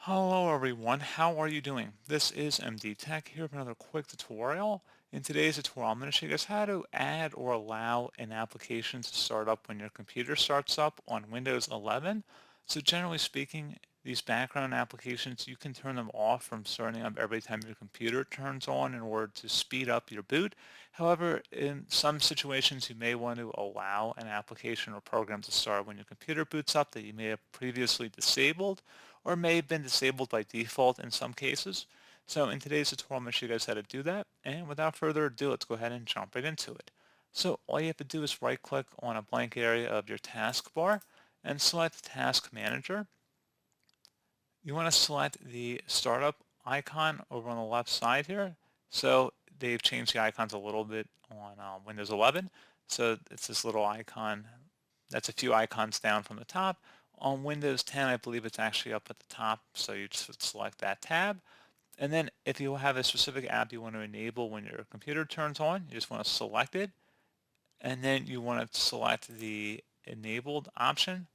Hello everyone, how are you doing? This is MD Tech here with another quick tutorial. In today's tutorial, I'm going to show you guys how to add or allow an application to start up when your computer starts up on Windows 11. So generally speaking, these background applications, you can turn them off from starting up every time your computer turns on in order to speed up your boot. However, in some situations, you may want to allow an application or program to start when your computer boots up that you may have previously disabled or may have been disabled by default in some cases. So in today's tutorial, I'm going to show you guys how to do that. And without further ado, let's go ahead and jump right into it. So all you have to do is right click on a blank area of your taskbar and select Task Manager. You want to select the startup icon over on the left side here. So they've changed the icons a little bit on Windows 11. So it's this little icon that's a few icons down from the top. On Windows 10, I believe it's actually up at the top, so you just would select that tab. And then if you have a specific app you want to enable when your computer turns on, you just want to select it. And then you want to select the enabled option.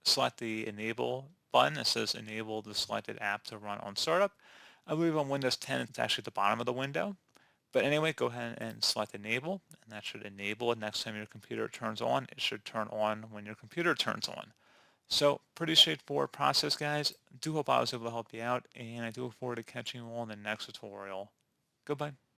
Select the enable button that says enable the selected app to run on startup. I believe on Windows 10 it's actually at the bottom of the window. But anyway, go ahead and select enable, and that should enable it next time your computer turns on. It should turn on when your computer turns on. So pretty straightforward process, guys. Do hope I was able to help you out, and I do look forward to catching you all in the next tutorial. Goodbye.